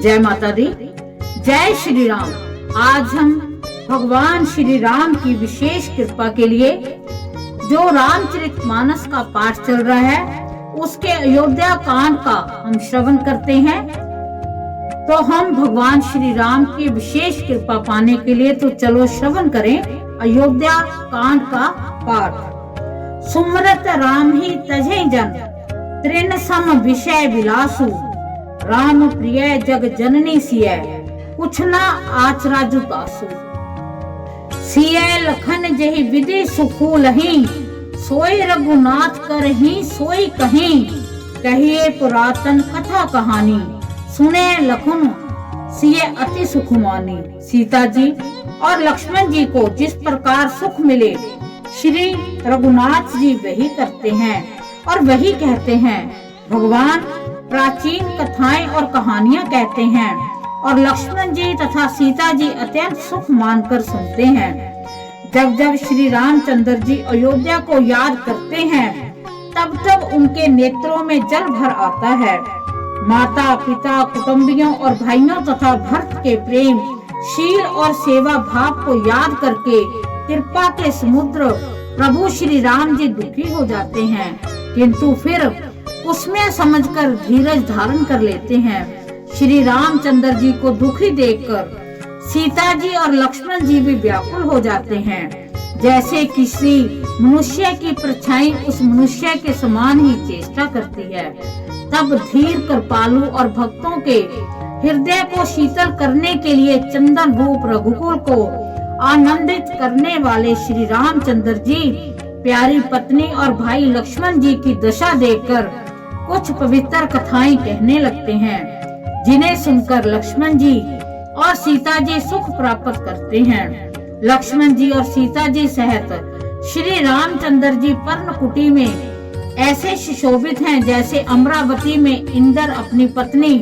जय माता दी, जय श्री राम। आज हम भगवान श्री राम की विशेष कृपा के लिए जो रामचरितमानस का पाठ चल रहा है उसके अयोध्या कांड का हम श्रवण करते हैं। तो हम भगवान श्री राम की विशेष कृपा पाने के लिए तो चलो श्रवण करें अयोध्या कांड का पाठ। सुमरत राम ही तजै जन, तृण सम विषय विलासु, राम प्रिय जग जननी सिय, कुछ न आचरा जुतासु। सिय लखन जहि विधि सुखू लही, सोई रघुनाथ करही सोई कहीं, कहिए पुरातन कथा कहानी, सुने लखन सिय अति सुख मानी। सीता जी और लक्ष्मण जी को जिस प्रकार सुख मिले श्री रघुनाथ जी वही करते हैं और वही कहते हैं। भगवान प्राचीन कथाएं और कहानियां कहते हैं और लक्ष्मण जी तथा सीता जी अत्यंत सुख मानकर सुनते हैं। जब जब श्री रामचंद्र जी अयोध्या को याद करते हैं तब तब उनके नेत्रों में जल भर आता है। माता पिता कुटुंबियों और भाइयों तथा भरत के प्रेम शील और सेवा भाव को याद करके कृपा के समुद्र प्रभु श्री राम जी दुखी हो जाते हैं, किंतु फिर उसमें समझकर धीरज धारण कर लेते हैं। श्री रामचंद्र जी को दुखी देखकर सीता जी और लक्ष्मण जी भी व्याकुल हो जाते हैं। जैसे किसी मनुष्य की परछाई उस मनुष्य के समान ही चेष्टा करती है। तब धीर कृपालु और भक्तों के हृदय को शीतल करने के लिए चंदन रूप रघुकुल को आनंदित करने वाले श्री रामचंद्र जी प्यारी पत्नी और भाई लक्ष्मण जी की दशा देखकर कुछ पवित्र कथाएं कहने लगते हैं, जिन्हें सुनकर लक्ष्मण जी और सीता जी सुख प्राप्त करते हैं। लक्ष्मण जी और सीता जी सहित श्री रामचंद्र जी पर्णकुटी में ऐसे सुशोभित हैं जैसे अमरावती में इंद्र अपनी पत्नी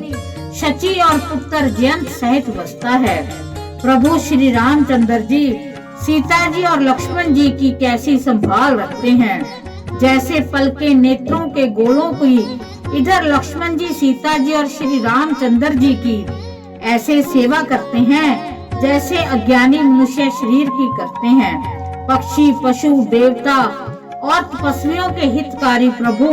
शची और पुत्र जयंत सहित बसता है। प्रभु श्री रामचंद्र जी सीता जी और लक्ष्मण जी की कैसी संभाल रखते हैं, जैसे पल के नेत्रों के गोलों की इधर लक्ष्मण जी सीता जी और श्री रामचंद्र जी की ऐसे सेवा करते हैं जैसे अज्ञानी मनुष्य शरीर की करते हैं। पक्षी पशु देवता और तपस्वियों के हितकारी प्रभु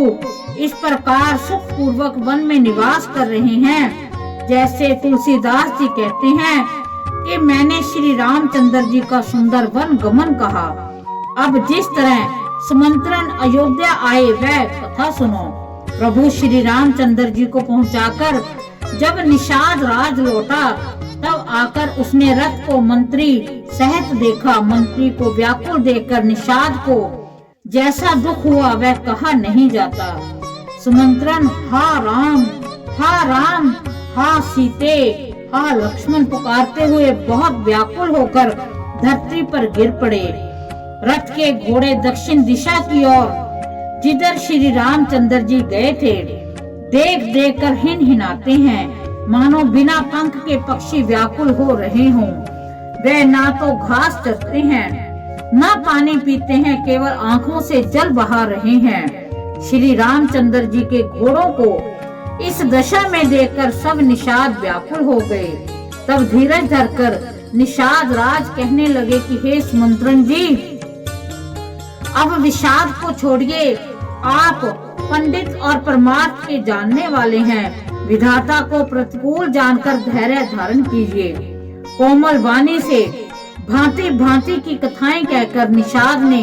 इस प्रकार सुख पूर्वक वन में निवास कर रहे हैं, जैसे तुलसीदास जी कहते हैं कि मैंने श्री रामचंद्र जी का सुंदर वन गमन कहा। अब जिस तरह सुमंत्रन अयोध्या आए वह कथा सुनो। प्रभु श्री रामचंद्र जी को पहुंचाकर जब निषाद राज लौटा तब आकर उसने रथ को मंत्री सहित देखा। मंत्री को व्याकुल देखकर निषाद को जैसा दुख हुआ वह कहा नहीं जाता। सुमंत्रन हा राम हा सीते हा लक्ष्मण पुकारते हुए बहुत व्याकुल होकर धरती पर गिर पड़े। रथ के घोड़े दक्षिण दिशा की ओर जिधर श्री रामचंद्र जी गए थे देख देख कर हिनहिनाते हैं, मानो बिना पंख के पक्षी व्याकुल हो रहे हों। वे ना तो घास चरते हैं ना पानी पीते हैं, केवल आंखों से जल बहा रहे हैं। श्री रामचंद्र जी के घोड़ों को इस दशा में देखकर सब निषाद व्याकुल हो गए। तब धीरज धरकर निषाद राज कहने लगे कि हे सुमंत्रन जी, अब विषाद को छोड़िए, आप पंडित और परमार्थ के जानने वाले हैं। विधाता को प्रतिकूल जानकर धैर्य धारण कीजिए। कोमल वाणी से भांति भांति की कथाएं कहकर निषाद ने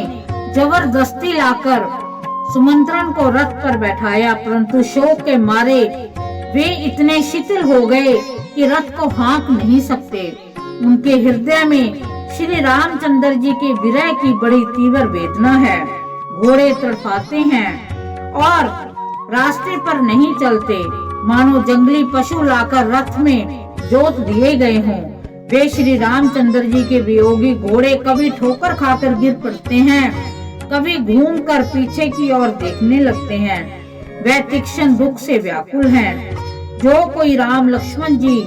जबरदस्ती लाकर सुमंत्रन को रथ पर बैठाया, परंतु शोक के मारे वे इतने शिथिल हो गए कि रथ को हाँक नहीं सकते। उनके हृदय में श्री रामचंद्र जी के विरह की बड़ी तीव्र वेदना है। घोड़े तड़पाते हैं और रास्ते पर नहीं चलते, मानो जंगली पशु लाकर रथ में जोत दिए गए हों। वे श्री रामचंद्र जी के वियोगी घोड़े कभी ठोकर खाकर गिर पड़ते हैं, कभी घूमकर पीछे की ओर देखने लगते हैं। वे तीक्ष्ण दुख से व्याकुल हैं। जो कोई राम लक्ष्मण जी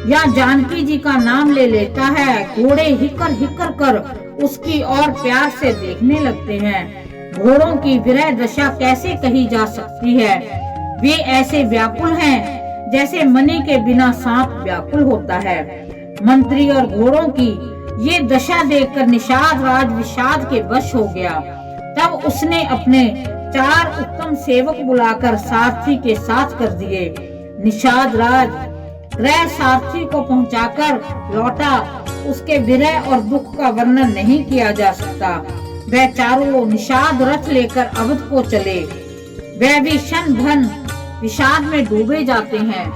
या जानकी जी का नाम ले लेता है, घोड़े हिकर हिकर कर उसकी ओर प्यार से देखने लगते हैं। घोड़ों की विरह दशा कैसे कही जा सकती है। वे ऐसे व्याकुल हैं जैसे मणि के बिना सांप व्याकुल होता है। मंत्री और घोड़ों की ये दशा देखकर निषाद राज विषाद के वश हो गया। तब उसने अपने 4 उत्तम सेवक बुलाकर सारथी के साथ कर दिए। निषाद राज गृह सारथी को पहुंचाकर लौटा। उसके विरह और दुख का वर्णन नहीं किया जा सकता। वह चारों निषाद रथ लेकर अवध को चले। वह भी क्षण भन विषाद में डूबे जाते हैं।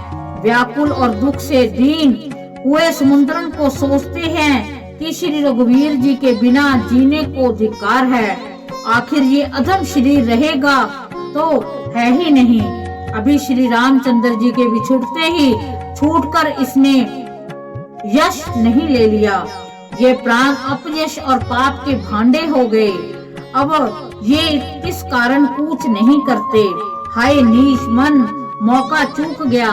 व्याकुल और दुख से दीन हुए सुमंत्रन को सोचते हैं कि श्री रघुवीर जी के बिना जीने को धिक्कार है। आखिर ये अधम शरीर रहेगा तो है ही नहीं। अभी श्री रामचंद्र जी के बिछुड़ते ही छूटकर इसने यश नहीं ले लिया। ये प्राण अपयश और पाप के भांडे हो गए। अब ये किस कारण कूच नहीं करते। हाय नीच मन, मौका चूक गया।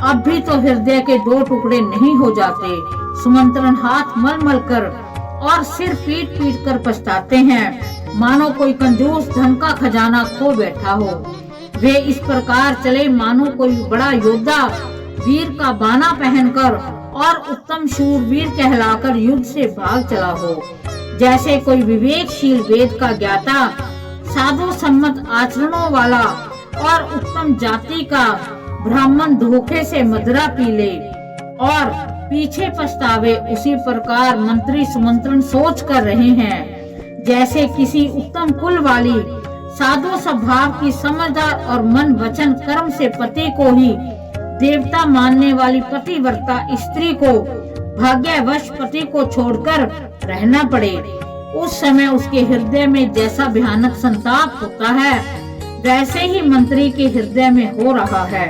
अब भी तो हृदय के 2 टुकड़े नहीं हो जाते। सुमंत्रन हाथ मल मल कर और सिर पीट पीट कर पछताते हैं, मानो कोई कंजूस धन का खजाना खो बैठा हो। वे इस प्रकार चले मानो कोई बड़ा योद्धा वीर का बाना पहनकर और उत्तम शूरवीर कहलाकर युद्ध से भाग चला हो। जैसे कोई विवेकशील वेद का ज्ञाता, साधु सम्मत आचरणों वाला और उत्तम जाति का ब्राह्मण धोखे से मदिरा पी ले और पीछे पछतावे, उसी प्रकार मंत्री सुमंत्रन सोच कर रहे हैं। जैसे किसी उत्तम कुल वाली साधु स्वभाव की समझदार और मन वचन कर्म से पति को ही देवता मानने वाली पतिव्रता स्त्री को भाग्यवश पति को छोड़कर रहना पड़े। उस समय उसके हृदय में जैसा भयानक संताप होता है, वैसे ही मंत्री के हृदय में हो रहा है।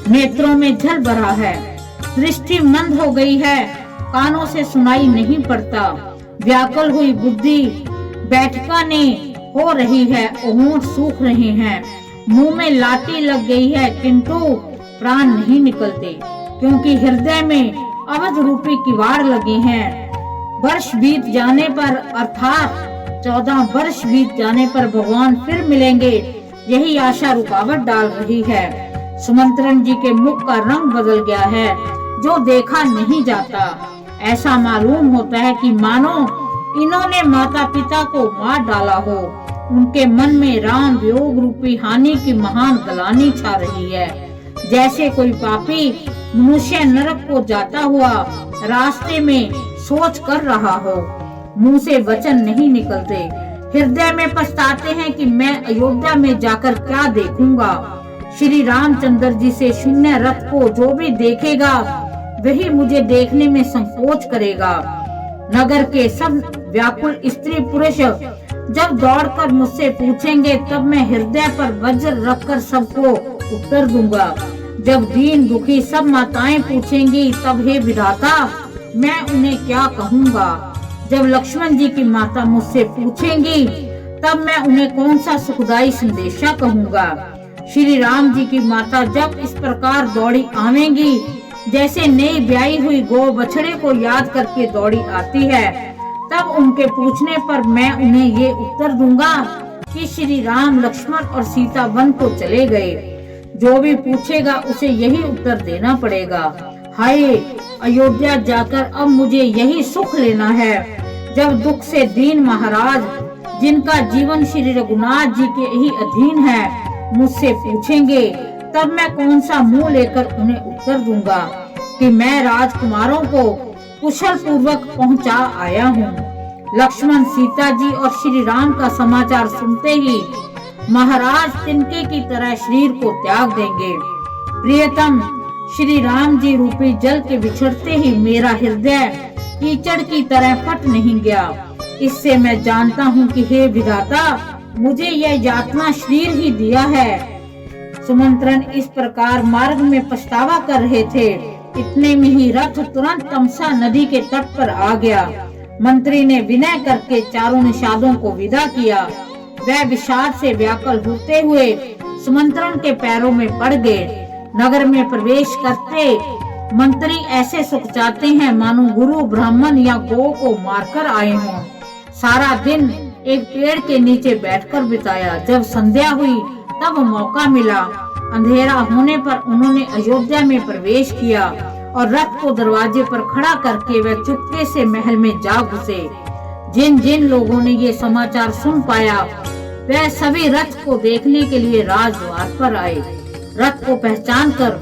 नेत्रों में जल भरा है, दृष्टि मंद हो गई है, कानों से सुनाई नहीं पड़ता। व्याकुल हुई बुद्धि बैठकाने हो रही है, होंठ सूख रहे हैं, मुंह में लाठी लग गई है, किंतु प्राण नहीं निकलते, क्योंकि हृदय में अवध रूपी किवाड़ लगे हैं। वर्ष बीत जाने पर अर्थात 14 वर्ष बीत जाने पर भगवान फिर मिलेंगे, यही आशा रुकावट डाल रही है। सुमंत्रन जी के मुख का रंग बदल गया है, जो देखा नहीं जाता। ऐसा मालूम होता है कि मानो इन्होंने माता पिता को मार डाला हो। उनके मन में राम वियोग रूपी हानि की महान गलानी छा रही है। जैसे कोई पापी मनुष्य नरक को जाता हुआ रास्ते में सोच कर रहा हो, मुंह से वचन नहीं निकलते। हृदय में पछताते हैं कि मैं अयोध्या में जाकर क्या देखूंगा। श्री रामचंद्र जी से शून्य रथ को जो भी देखेगा वही मुझे देखने में संकोच करेगा। नगर के सब व्याकुल स्त्री पुरुष जब दौड़कर मुझसे पूछेंगे, तब मैं हृदय पर वज्र रखकर सबको उत्तर दूंगा। जब दीन दुखी सब माताएं पूछेंगी, तब हे विधाता मैं उन्हें क्या कहूँगा। जब लक्ष्मण जी की माता मुझसे पूछेंगी, तब मैं उन्हें कौन सा सुखदायी संदेशा कहूँगा। श्री राम जी की माता जब इस प्रकार दौड़ी आवेंगी, जैसे नई ब्याई हुई गौ बछड़े को याद करके दौड़ी आती है, तब उनके पूछने पर मैं उन्हें ये उत्तर दूंगा कि श्री राम लक्ष्मण और सीता वन को चले गए। जो भी पूछेगा उसे यही उत्तर देना पड़ेगा। हाय, अयोध्या जाकर अब मुझे यही सुख लेना है। जब दुख से दीन महाराज, जिनका जीवन श्री रघुनाथ जी के ही अधीन है, मुझसे पूछेंगे, तब मैं कौन सा मुंह लेकर उन्हें उत्तर दूंगा कि मैं राजकुमारों को कुशल पूर्वक पहुंचा आया हूँ। लक्ष्मण, सीता जी और श्री राम का समाचार सुनते ही महाराज तिनके की तरह शरीर को त्याग देंगे। प्रियतम, श्री राम जी रूपी जल के बिछड़ते ही मेरा हृदय कीचड़ की तरह फट नहीं गया। इससे मैं जानता हूँ कि हे विधाता, मुझे यह यातना शरीर ही दिया है। सुमंत्रन इस प्रकार मार्ग में पछतावा कर रहे थे। इतने में ही रथ तुरंत तमसा नदी के तट पर आ गया। मंत्री ने विनय करके चारों निषादों को विदा किया। वह विषाद से व्याकुल होते हुए सुमंत्रन के पैरों में पड़ गए। नगर में प्रवेश करते मंत्री ऐसे सुख चाहते हैं मानो गुरु ब्राह्मण या गौ को मारकर आए हों। सारा दिन एक पेड़ के नीचे बैठकर बिताया। जब संध्या हुई तब मौका मिला अंधेरा होने पर उन्होंने अयोध्या में प्रवेश किया और रथ को दरवाजे पर खड़ा करके वे चुपके से महल में जा घुसे। जिन जिन लोगों ने ये समाचार सुन पाया वे सभी रथ को देखने के लिए राजद्वार पर आए। रथ को पहचान कर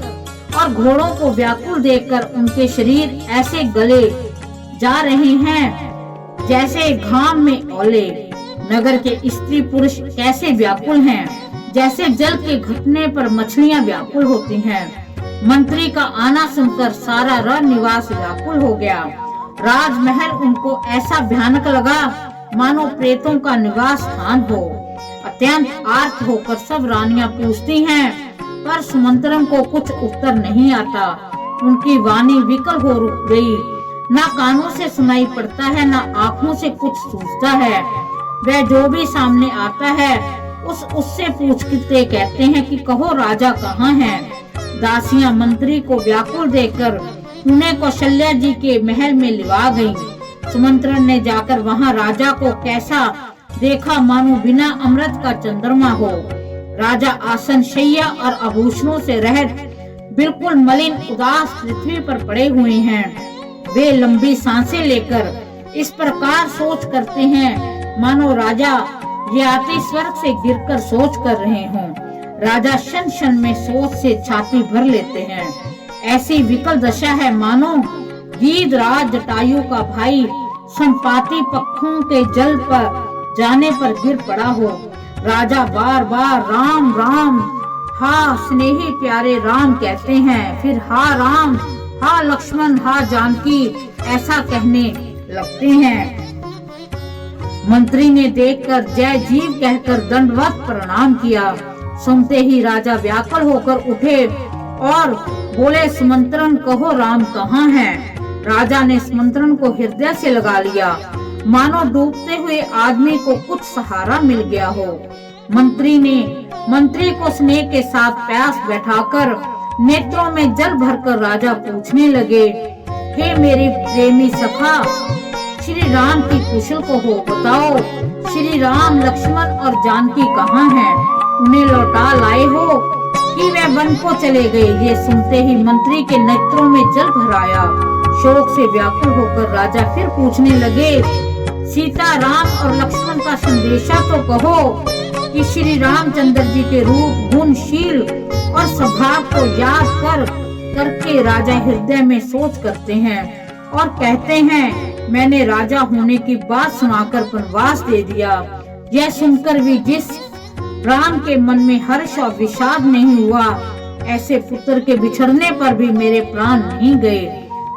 और घोड़ों को व्याकुल देखकर उनके शरीर ऐसे गले जा रहे हैं जैसे घाम में ओले। नगर के स्त्री पुरुष कैसे व्याकुल हैं, जैसे जल के घटने पर मछलियां व्याकुल होती हैं। मंत्री का आना सुनकर सारा रण निवास व्याकुल हो गया। राजमहल उनको ऐसा भयानक लगा मानो प्रेतों का निवास स्थान हो। अत्यंत आर्त होकर सब रानियां पूछती हैं, पर सुमंत्रन को कुछ उत्तर नहीं आता। उनकी वाणी विकल हो रुक गई। ना कानों से सुनाई पड़ता है, ना आँखों से कुछ सूझता है। वह जो भी सामने आता है उससे पूछते कहते हैं कि कहो राजा कहाँ है। दासियां मंत्री को व्याकुल देखकर उन्हें कौशल्या जी के महल में लिवा गईं। सुमंत्रन ने जाकर वहां राजा को कैसा देखा मानो बिना अमृत का चंद्रमा हो। राजा आसन शैया और आभूषणों से रहित बिल्कुल मलिन उदास पृथ्वी पर पड़े हुए हैं। वे लंबी सांसें लेकर इस प्रकार सोच करते हैं मानो राजा ये आते स्वर्ग से गिरकर सोच कर रहे हों। राजा क्षण क्षण में सोच से छाती भर लेते हैं। ऐसी विकल दशा है मानो गीधराज जटायु का भाई संपाति पक्षों के जल पर जाने पर गिर पड़ा हो। राजा बार बार राम राम हा स्नेही प्यारे राम कहते हैं, फिर हा राम हा लक्ष्मण हा जानकी ऐसा कहने लगते हैं। मंत्री ने देखकर जय जीव कहकर दंडवत प्रणाम किया। सुनते ही राजा व्याकुल होकर उठे और बोले, सुमंत्रन कहो राम कहाँ है। राजा ने सुमंत्रन को हृदय से लगा लिया मानो डूबते हुए आदमी को कुछ सहारा मिल गया हो। मंत्री को स्नेह के साथ प्यास बैठाकर नेत्रों में जल भरकर राजा पूछने लगे, हे मेरी प्रेमी सखा श्री राम की कुशल को हो बताओ। श्री राम लक्ष्मण और जानकी कहाँ हैं? उन्हें लौटा लाए हो कि वे वन को चले गए। ये सुनते ही मंत्री के नेत्रों में जल भर आया। शोक से व्याकुल होकर राजा फिर पूछने लगे, सीता राम और लक्ष्मण का संदेशा तो कहो कि श्री रामचंद्र जी के रूप गुणशील और स्वभाव को याद करके राजा हृदय में सोच करते हैं और कहते हैं, मैंने राजा होने की बात सुनाकर वनवास दे दिया। यह सुनकर भी जिस राम के मन में हर्ष और विषाद नहीं हुआ, ऐसे पुत्र के बिछड़ने पर भी मेरे प्राण नहीं गए,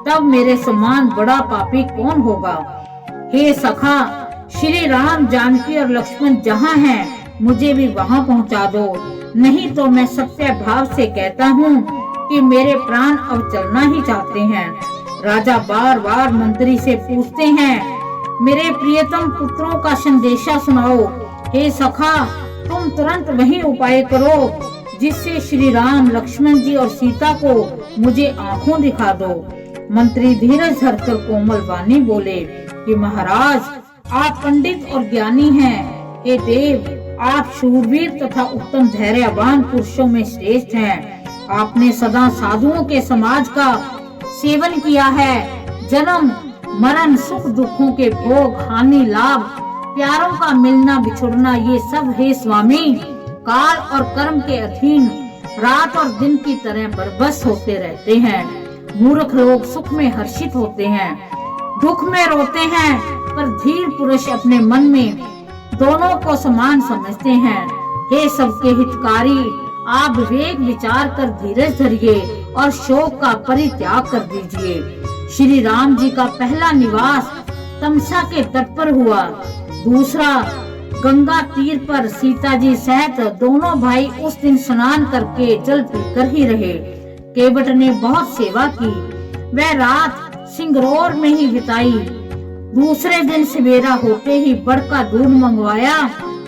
तब मेरे समान बड़ा पापी कौन होगा। हे सखा, श्री राम जानकी और लक्ष्मण जहाँ हैं, मुझे भी वहाँ पहुँचा दो, नहीं तो मैं सत्य भाव से कहता हूँ कि मेरे प्राण अब चलना ही चाहते हैं। राजा बार बार मंत्री से पूछते हैं, मेरे प्रियतम पुत्रों का संदेशा सुनाओ। हे सखा, तुम तुरंत वही उपाय करो जिससे श्री राम लक्ष्मण जी और सीता को मुझे आंखों दिखा दो। मंत्री धीरज धरकर कोमल वाणी बोले कि महाराज, आप पंडित और ज्ञानी हैं। हे देव, आप शूरवीर तथा उत्तम धैर्यवान पुरुषों में श्रेष्ठ हैं। आपने सदा साधुओं के समाज का सेवन किया है। जन्म मरण सुख दुखों के भोग हानि लाभ प्यारों का मिलना बिछुड़ना, ये सब हे स्वामी काल और कर्म के अधीन रात और दिन की तरह बरबस होते रहते हैं। मूर्ख लोग सुख में हर्षित होते हैं, दुख में रोते हैं, पर धीर पुरुष अपने मन में दोनों को समान समझते हैं। हे सबके हितकारी, आप विवेक विचार कर धीरज धरिए और शोक का परित्याग कर दीजिए। श्री राम जी का पहला निवास तमसा के तट पर हुआ, दूसरा गंगा तीर पर सीता जी सहित दोनों भाई उस दिन स्नान करके जल पीकर ही रहे। केवट ने बहुत सेवा की, वह रात सिंगरौर में ही बिताई। दूसरे दिन सवेरा होते ही बड़ का दूध मंगवाया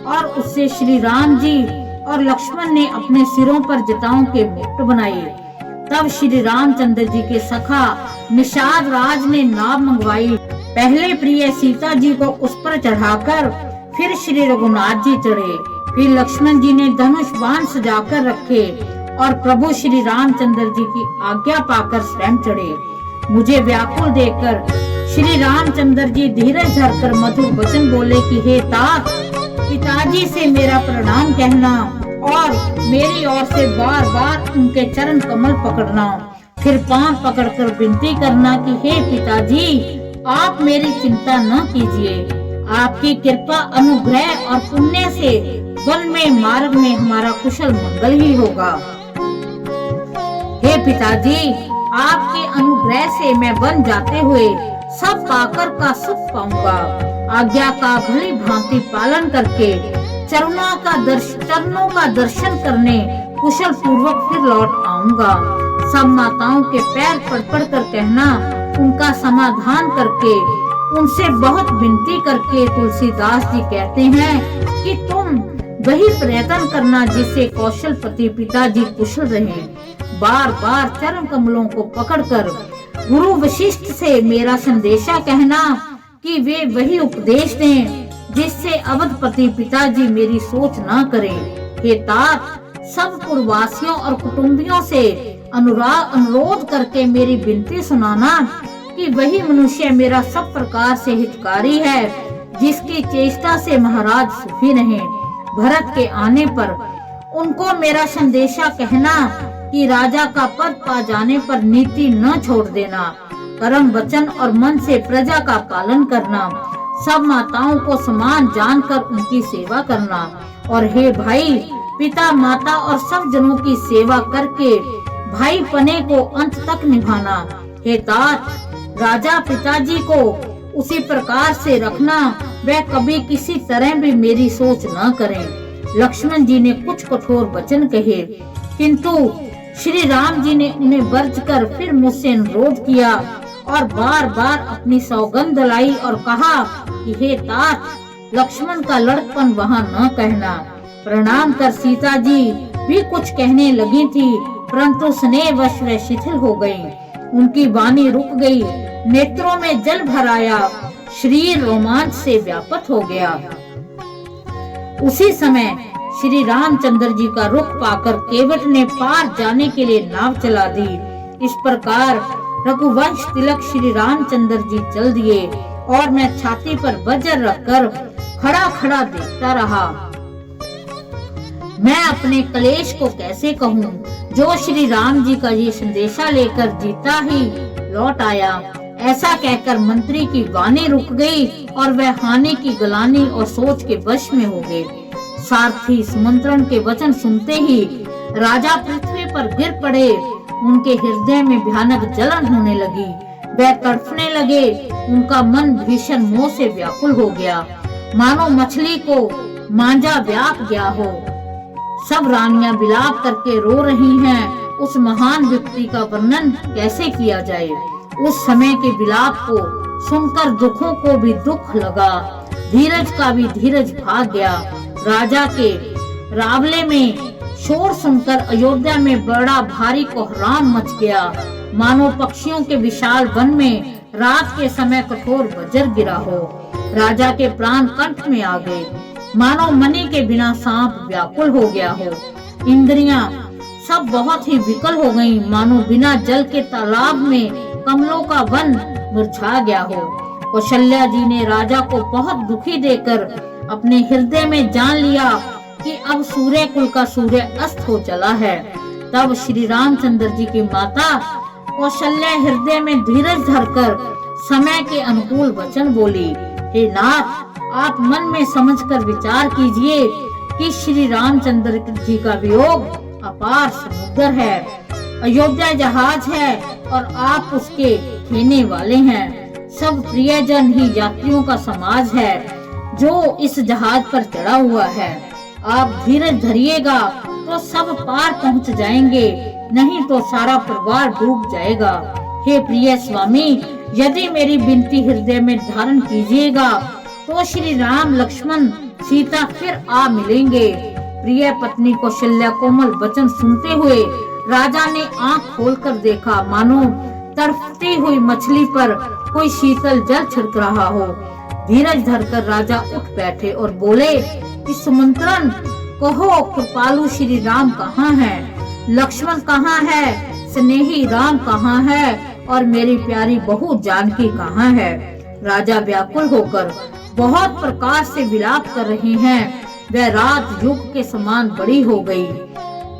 और उससे श्री राम जी और लक्ष्मण ने अपने सिरों पर जटाओं के मुकुट बनाए। तब श्री रामचंद्र जी के सखा निषाद राज ने नाव मंगवाई। पहले प्रिय सीता जी को उस पर चढ़ाकर फिर श्री रघुनाथ जी चढ़े। फिर लक्ष्मण जी ने धनुष बाण सजाकर रखे और प्रभु श्री रामचंद्र जी की आज्ञा पाकर स्वयं चढ़े। मुझे व्याकुल देखकर श्री रामचंद्र जी धीरज धरकर मधुर वचन बोले कि हे तात, पिताजी से मेरा प्रणाम कहना और मेरी ओर से बार बार उनके चरण कमल पकड़ना, फिर पांव पकड़कर विनती करना कि हे पिताजी, आप मेरी चिंता न कीजिए। आपकी कृपा, अनुग्रह और पुण्य से वन में मार्ग में हमारा कुशल मंगल ही होगा। हे पिताजी, आपके अनुग्रह से मैं वन जाते हुए सब पाकर का सुख पाऊंगा। आज्ञा का भली भांति पालन करके चरणों का दर्शन करने कुशल पूर्वक फिर लौट आऊंगा। सब माताओं के पैर पड़ कर कहना, उनका समाधान करके उनसे बहुत विनती करके तुलसीदास जी कहते हैं कि तुम वही प्रयत्न करना जिससे कौशलपति पिताजी कुशल रहे। बार बार चरण कमलों को पकड़कर गुरु वशिष्ठ से मेरा संदेशा कहना कि वे वही उपदेश दें जिससे अवधपति पिताजी मेरी सोच न करें। हे तात, सब पुरवासियों और कुटुंबियों से अनुरोध करके मेरी विनती सुनाना कि वही मनुष्य मेरा सब प्रकार से हितकारी है जिसकी चेष्टा से महाराज सुखी रहे। भरत के आने पर उनको मेरा संदेशा कहना कि राजा का पद पा जाने पर नीति न छोड़ देना, कर्म वचन और मन से प्रजा का पालन करना, सब माताओं को समान जानकर उनकी सेवा करना, और हे भाई, पिता माता और सब जनों की सेवा करके भाई पने को अंत तक निभाना। हे तात, राजा पिताजी को उसी प्रकार से रखना, वह कभी किसी तरह भी मेरी सोच न करें। लक्ष्मण जी ने कुछ कठोर वचन कहे, किंतु श्री राम जी ने उन्हें वर्ज कर फिर मुझसे अनुरोध किया और बार बार अपनी सौगंध लाई और कहा कि हे तात, लक्ष्मण का लड़कपन वहाँ न कहना। प्रणाम कर सीता जी भी कुछ कहने लगी थी, परंतु स्नेहवश वे शिथिल हो गयी। उनकी वाणी रुक गई, नेत्रों में जल भर आया, शरीर रोमांच से व्यापत हो गया। उसी समय श्री रामचंद्र जी का रुख पाकर केवट ने पार जाने के लिए नाव चला दी। इस प्रकार रघुवंश तिलक श्री रामचंद्र जी चल दिए और मैं छाती पर वज्र रखकर खड़ा खड़ा देखता रहा। मैं अपने कलेश को कैसे कहूँ, जो श्री राम जी का ये संदेशा लेकर जीता ही लौट आया। ऐसा कहकर मंत्री की वाणी रुक गई और वह हानि की गलानी और सोच के वश में हो गए। सारथी सुमंत्रण के वचन सुनते ही राजा पृथ्वी पर गिर पड़े। उनके हृदय में भयानक जलन होने लगी, वह तड़पने लगे। उनका मन भीषण मोह से व्याकुल हो गया, मानो मछली को मांझा व्याप गया हो। सब रानियां विलाप करके रो रही हैं। उस महान व्यक्ति का वर्णन कैसे किया जाए। उस समय के विलाप को सुनकर दुखों को भी दुख लगा, धीरज का भी धीरज भाग गया। राजा के रावले में शोर सुनकर अयोध्या में बड़ा भारी कोहराम मच गया, मानो पक्षियों के विशाल वन में रात के समय कठोर वज्र गिरा हो। राजा के प्राण कंठ में आ गए, मानो मणि के बिना सांप व्याकुल हो गया हो। इंद्रियां सब बहुत ही विकल हो गईं, मानो बिना जल के तालाब में कमलों का वन मुरझा गया हो। कौशल्या जी ने राजा को बहुत दुखी देकर अपने हृदय में जान लिया कि अब सूर्य कुल का सूर्य अस्त हो चला है। तब श्री रामचंद्र जी की माता कौशल्या हृदय में धीरज धरकर समय के अनुकूल वचन बोली, हे नाथ, आप मन में समझकर विचार कीजिए कि श्री रामचंद्र जी का वियोग अपार समुद्र है, अयोध्या जहाज है और आप उसके खेने वाले हैं। सब प्रियजन ही यात्रियों का समाज है जो इस जहाज पर चढ़ा हुआ है। आप धीरज धरिएगा तो सब पार पहुंच जाएंगे, नहीं तो सारा परिवार डूब जाएगा। हे प्रिय स्वामी, यदि मेरी विनती हृदय में धारण कीजिएगा तो श्री राम, लक्ष्मण, सीता फिर आ मिलेंगे। प्रिय पत्नी कौशल्या कोमल वचन सुनते हुए राजा ने आंख खोलकर देखा, मानो तड़पती हुई मछली पर कोई शीतल जल छिड़क रहा हो। धीरज धरकर राजा उठ बैठे और बोले कि सुमंत्रण, कहो कृपालु श्री राम कहाँ हैं? लक्ष्मण कहाँ है, स्नेही राम कहाँ है और मेरी प्यारी बहू जानकी कहाँ है। राजा व्याकुल होकर बहुत प्रकार से विलाप कर रहे हैं। वह रात युग के समान बड़ी हो गई,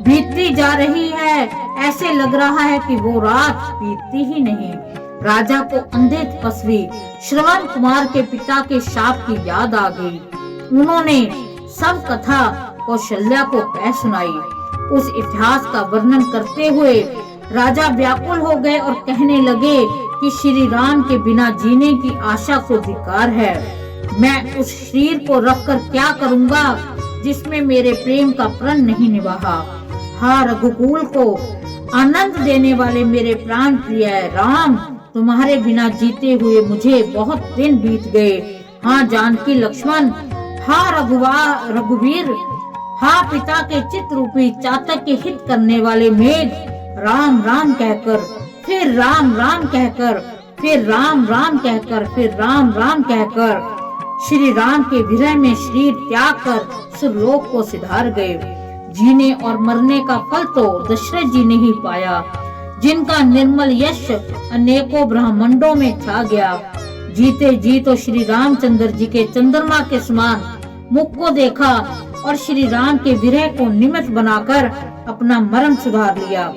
बीतती जा रही है, ऐसे लग रहा है कि वो रात बीतती ही नहीं। राजा को अंधे तपस्वी श्रवण कुमार के पिता के शाप की याद आ गई। उन्होंने सब कथा कौशल्या को कह सुनाई। उस इतिहास का वर्णन करते हुए राजा व्याकुल हो गए और कहने लगे कि श्री राम के बिना जीने की आशा को धिक्कार है। मैं उस शरीर को रखकर क्या करूंगा जिसमें मेरे प्रेम का प्रण नहीं निभाया। हाँ, रघुकुल को आनंद देने वाले मेरे प्राण प्रिय राम, तुम्हारे बिना जीते हुए मुझे बहुत दिन बीत गए। हाँ जानकी लक्ष्मण, हाँ रघुवीर, हाँ पिता के चित्त रूपी चातक के हित करने वाले मेघ, राम राम कहकर फिर राम राम कहकर फिर राम राम कहकर फिर राम राम कहकर श्री राम के विरह में शरीर त्याग कर सुरलोक को सिधार गए। जीने और मरने का फल तो दशरथ जी ने ही पाया, जिनका निर्मल यश अनेकों ब्रह्मांडों में छा गया। जीते जी तो श्री रामचंद्र जी के चंद्रमा के समान मुख को देखा और श्री राम के विरह को निमित्त बनाकर अपना मरण सुधार लिया।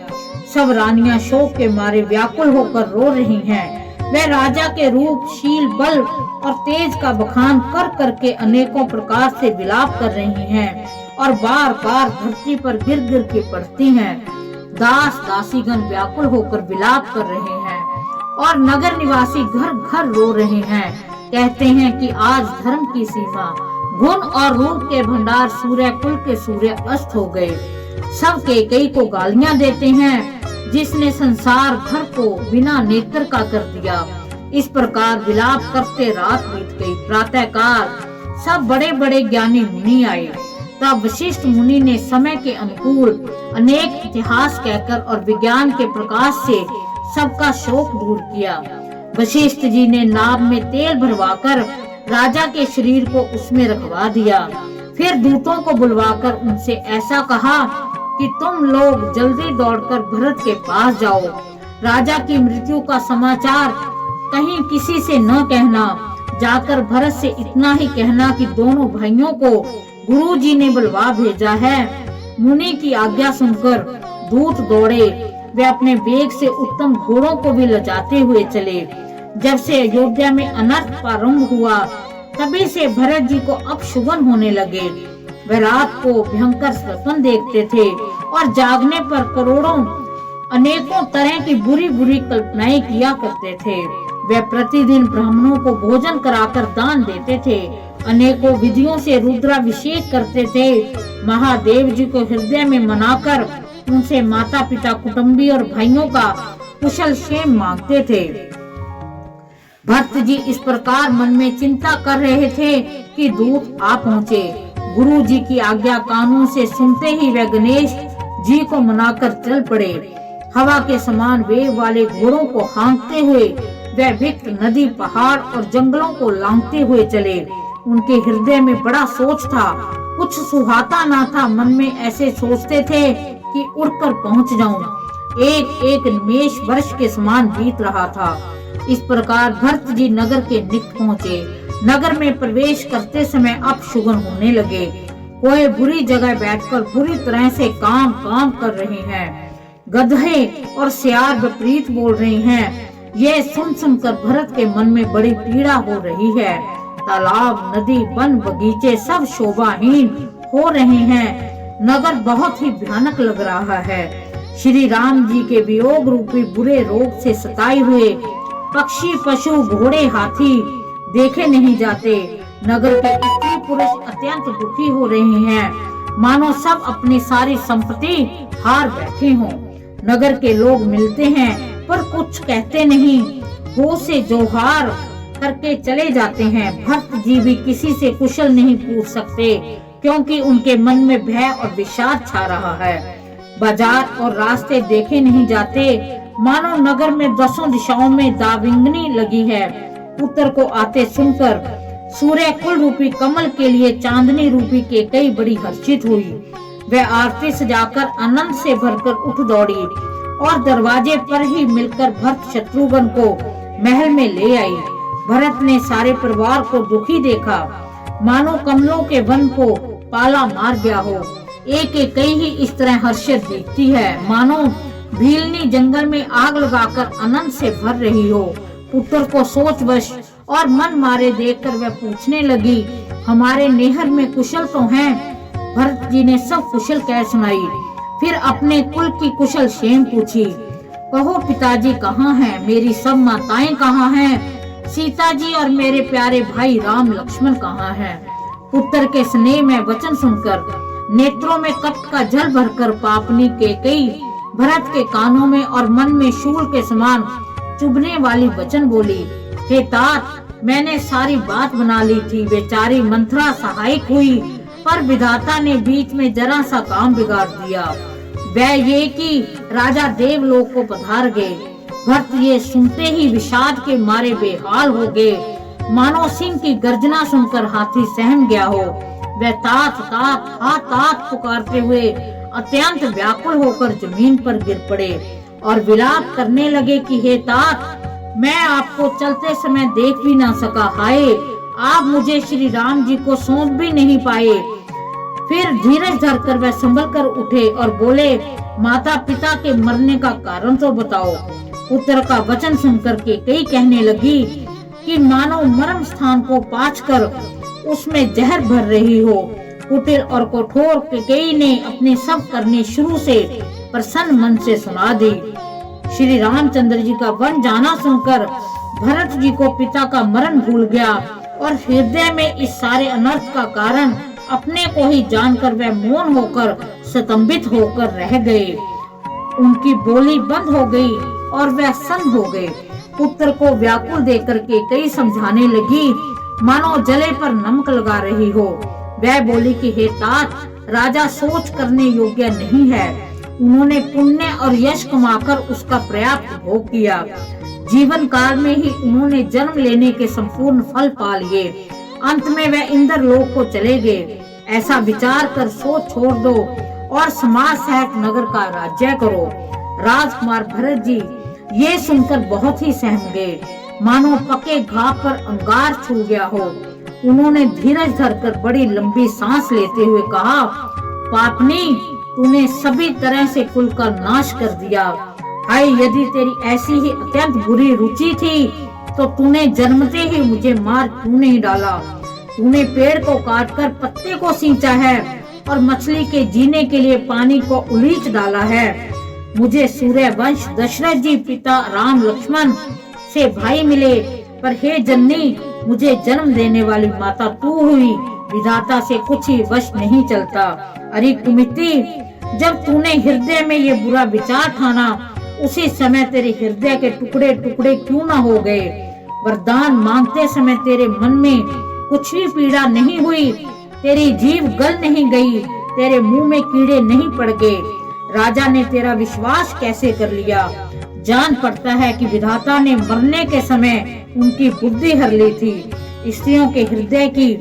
सब रानियां शोक के मारे व्याकुल होकर रो रही हैं। वह राजा के रूप, शील, बल और तेज का बखान कर करके अनेकों प्रकार से विलाप कर रही हैं और बार बार धरती पर गिर गिर के पड़ती हैं। दास दासीगण व्याकुल होकर विलाप कर रहे हैं और नगर निवासी घर घर रो रहे हैं। कहते हैं कि आज धर्म की सीमा, गुण और रूप के भंडार सूर्य कुल के सूर्य अस्त हो गए। सब कैकेयी को गालियां देते हैं, जिसने संसार भर को बिना नेत्र का कर दिया। इस प्रकार विलाप करते रात बीत गई। प्रातः काल सब बड़े बड़े ज्ञानी मुनि आए। तब वशिष्ठ मुनि ने समय के अनुकूल अनेक इतिहास कहकर और विज्ञान के प्रकाश से सबका शोक दूर किया। वशिष्ठ जी ने नाव में तेल भरवाकर राजा के शरीर को उसमें रखवा दिया। फिर दूतों को बुलवाकर उनसे ऐसा कहा कि तुम लोग जल्दी दौड़कर भरत के पास जाओ। राजा की मृत्यु का समाचार कहीं किसी से न कहना। जाकर भरत से इतना ही कहना कि दोनों भाइयों को गुरु जी ने बुलवा भेजा है। मुनि की आज्ञा सुनकर दूत दौड़े। वे अपने वेग से उत्तम घोड़ों को भी लजाते हुए चले। जब से अयोध्या में अनर्थ प्रारंभ हुआ, तभी से भरत जी को अपशुगन होने लगे। वे रात को भयंकर स्वप्न देखते थे और जागने पर करोड़ों अनेकों तरह की बुरी बुरी कल्पनाएं किया करते थे। वे प्रतिदिन ब्राह्मणों को भोजन कराकर दान देते थे। अनेकों विधियों से रुद्राभिषेक करते थे। महादेव जी को हृदय में मनाकर उनसे माता पिता, कुटुंबी और भाइयों का कुशल क्षेम मांगते थे। भरत जी इस प्रकार मन में चिंता कर रहे थे कि दूत आ पहुँचे। गुरु जी की आज्ञा कानून से सुनते ही वे गणेश जी को मनाकर चल पड़े। हवा के समान वेग वाले घोड़ों को हाँकते हुए वे विक्त नदी, पहाड़ और जंगलों को लांघते हुए चले। उनके हृदय में बड़ा सोच था, कुछ सुहाता ना था। मन में ऐसे सोचते थे कि उड़कर पहुंच जाऊं। एक एक निमेष वर्ष के समान बीत रहा था। इस प्रकार भरत जी नगर के निकट पहुँचे। नगर में प्रवेश करते समय अपशुगन होने लगे। कोई बुरी जगह बैठकर बुरी तरह से काम कर रहे हैं। गधे और सियार विपरीत बोल रहे हैं। ये सुन कर भरत के मन में बड़ी पीड़ा हो रही है। तालाब, नदी, वन, बगीचे सब शोभाहीन हो रहे हैं। नगर बहुत ही भयानक लग रहा है। श्री राम जी के वियोग रूपी बुरे रोग से सताए हुए पक्षी, पशु, घोड़े, हाथी देखे नहीं जाते। नगर के स्त्री पुरुष अत्यंत दुखी हो रहे हैं, मानो सब अपनी सारी संपत्ति हार बैठे हों। नगर के लोग मिलते हैं पर कुछ कहते नहीं, हो से जोहार करके चले जाते हैं। भक्त जी भी किसी से कुशल नहीं पूछ सकते, क्योंकि उनके मन में भय और विषाद छा रहा है। बाजार और रास्ते देखे नहीं जाते, मानो नगर में दसों दिशाओं में दाविंगनी लगी है। उत्तर को आते सुनकर सूर्य कुल रूपी कमल के लिए चांदनी रूपी कैकेयी बड़ी हर्षित हुई। वह आरती सजाकर आनंद से भरकर उठ दौड़ी और दरवाजे पर ही मिलकर भरत शत्रुघ्न को महल में ले आई। भरत ने सारे परिवार को दुखी देखा, मानो कमलों के वन को पाला मार गया हो। एक एक कई ही इस तरह हर्षित दिखती है, मानो भीलनी जंगल में आग लगाकर आनंद से भर रही हो। पुत्र को सोचवश और मन मारे देखकर वह पूछने लगी, हमारे नेहर में कुशल तो हैं? भरत जी ने सब कुशल कह सुनाई। फिर अपने कुल की कुशल क्षेम पूछी। कहो पिताजी कहाँ हैं? मेरी सब माताएं कहाँ हैं? सीता जी और मेरे प्यारे भाई राम लक्ष्मण कहाँ हैं? पुत्र के स्नेह में वचन सुनकर नेत्रों में कपट का जल भरकर पापनी कैकेयी भरत के कानों में और मन में शूल के समान चुभने वाली वचन बोली, हे तात, मैंने सारी बात बना ली थी। बेचारी मंथरा सहायक हुई, पर विधाता ने बीच में जरा सा काम बिगाड़ दिया। वह ये कि राजा देवलोक को पधार गए। भरत ये सुनते ही विषाद के मारे बेहाल हो गए, मानो सिंह की गर्जना सुनकर हाथी सहम गया हो। वह तात तात हा तात पुकारते हुए अत्यंत व्याकुल होकर जमीन पर गिर पड़े और विलाप करने लगे कि हे तात, मैं आपको चलते समय देख भी ना सका। हाय, आप मुझे श्री राम जी को सौंप भी नहीं पाए। फिर धीरज धरकर वह संभल कर उठे और बोले, माता पिता के मरने का कारण तो बताओ। पुत्र का वचन सुनकर कैकेयी कहने लगी कि मानो मर्म स्थान को पाँच कर उसमें जहर भर रही हो। कुटिल और कठोर कैकेयी ने अपने सब करने शुरू से प्रसन्न मन से सुना दी। श्री रामचंद्र जी का वन जाना सुनकर भरत जी को पिता का मरण भूल गया और हृदय में इस सारे अनर्थ का कारण अपने को ही जानकर वह मौन होकर स्तंभित होकर रह गए। उनकी बोली बंद हो गई और वह सन्न हो गए। पुत्र को व्याकुल देखकर कैकेयी समझाने लगी, मानो जले पर नमक लगा रही हो। वह बोली कि हे तात, राजा सोच करने योग्य नहीं है। उन्होंने पुण्य और यश कमाकर उसका पर्याप्त भोग किया। जीवन काल में ही उन्होंने जन्म लेने के संपूर्ण फल पा लिए। अंत में वह इंद्र लोक को चले गए। ऐसा विचार कर सोच छोड़ दो और समाज सहित नगर का राज्य करो। राजकुमार भरत जी ये सुनकर बहुत ही सहम गए, मानो पके घाव पर अंगार छू गया हो। उन्होंने धीरज धरकर बड़ी लंबी सांस लेते हुए कहा, पापनी, तूने सभी तरह से कुल का नाश कर दिया। हाय, यदि तेरी ऐसी ही अत्यंत बुरी रुचि थी तो तूने जन्मते ही मुझे मार क्यों नहीं डाला? तूने पेड़ को काटकर पत्ते को सींचा है और मछली के जीने के लिए पानी को उलीच डाला है। मुझे सूर्य वंश दशरथ जी पिता राम लक्ष्मण से भाई मिले, पर हे जननी, मुझे जन्म देने वाली माता तू हुई। विधाता से कुछ ही वश नहीं चलता। अरे कुमिति, जब तूने हृदय में ये बुरा विचार ठाना, उसी समय तेरे हृदय के टुकड़े टुकड़े क्यों ना हो गए? वरदान मांगते समय तेरे मन में कुछ भी पीड़ा नहीं हुई, तेरी जीभ गल नहीं गई, तेरे मुंह में कीड़े नहीं पड़ गए। राजा ने तेरा विश्वास कैसे कर लिया? जान पड़ता है कि विधाता ने मरने के समय उनकी बुद्धि हर ली थी। स्त्रियों के हृदय की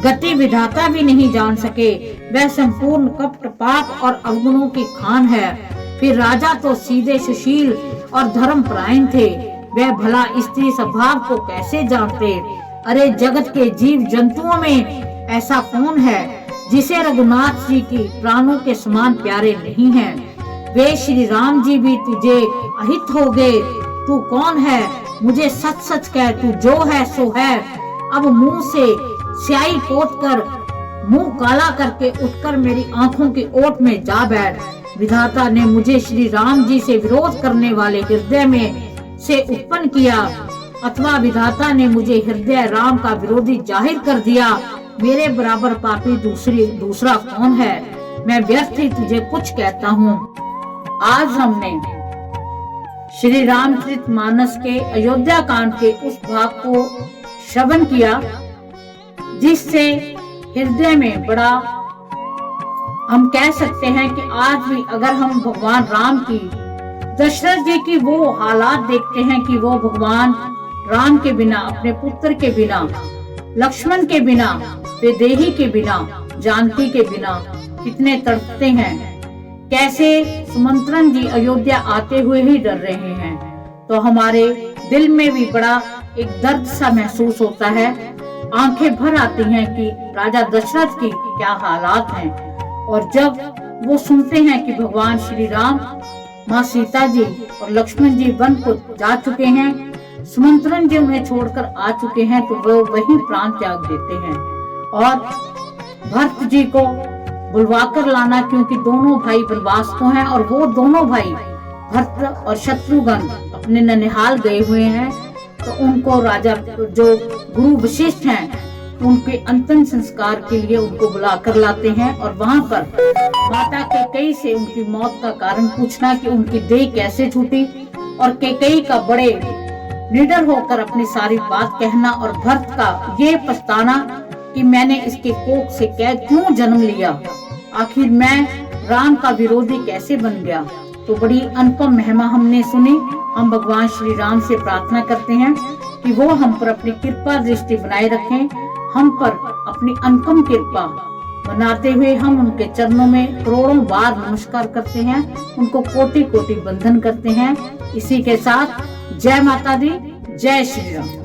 गति विधाता भी नहीं जान सके। वह संपूर्ण कपट, पाप और अवगुणों की खान है। फिर राजा तो सीधे सुशील और धर्मपरायण थे, वह भला स्त्री स्वभाव को कैसे जानते? अरे जगत के जीव जंतुओं में ऐसा कौन है जिसे रघुनाथ जी की प्राणों के समान प्यारे नहीं हैं? वे श्री राम जी भी तुझे अहित हो गए। तू कौन है? मुझे सच सच कह, तू जो है सो है। अब मुंह से स्याही पोत कर मुंह काला करके उठकर मेरी आंखों की ओट में जा बैठ। विधाता ने मुझे श्री राम जी से विरोध करने वाले हृदय में से उत्पन्न किया, अथवा विधाता ने मुझे हृदय राम का विरोधी जाहिर कर दिया। मेरे बराबर पापी दूसरा कौन है? मैं व्यर्थ ही तुझे कुछ कहता हूँ। आज हमने श्री रामचरितमानस के अयोध्या कांड के उस भाग को श्रवण किया जिससे हृदय में बड़ा, हम कह सकते हैं कि आज भी अगर हम भगवान राम की, दशरथ जी की वो हालात देखते हैं कि वो भगवान राम के बिना, अपने पुत्र के बिना, लक्ष्मण के बिना, वैदेही के बिना, जानकी के बिना कितने तड़पते हैं, कैसे सुमंत्रन जी अयोध्या आते हुए ही डर रहे हैं। तो हमारे दिल में भी बड़ा एक दर्द सा महसूस होता है, आंखें भर आती हैं कि राजा दशरथ की क्या हालात हैं। और जब वो सुनते हैं कि भगवान श्री राम, माँ सीता जी और लक्ष्मण जी वन को जा चुके हैं, सुमंत्रन जी उन्हें छोड़कर आ चुके हैं, तो वो वही प्राण त्याग देते हैं और भरत जी को बुलवाकर लाना, क्योंकि दोनों भाई वनवास को हैं और वो दोनों भाई भरत और शत्रुघ्न अपने ननिहाल गए हुए हैं। तो उनको राजा जो गुरु वशिष्ठ हैं उनके अंतिम संस्कार के लिए उनको बुलाकर लाते हैं और वहां पर माता कैकेयी से उनकी मौत का कारण पूछना कि उनकी देह कैसे छूटी, और कैकेयी का बड़े निडर होकर अपनी सारी बात कहना और भरत का ये पछताना कि मैंने इसके कोख से क्यों जन्म लिया, आखिर मैं राम का विरोधी कैसे बन गया। तो बड़ी अनुपम महिमा हमने सुनी। हम भगवान श्री राम से प्रार्थना करते हैं कि वो हम पर अपनी कृपा दृष्टि बनाए रखें, हम पर अपनी अनुपम कृपा बनाते हुए हम उनके चरणों में करोड़ों बार नमस्कार करते हैं, उनको कोटि कोटि वंदन करते हैं। इसी के साथ जय माता दी, जय श्री राम।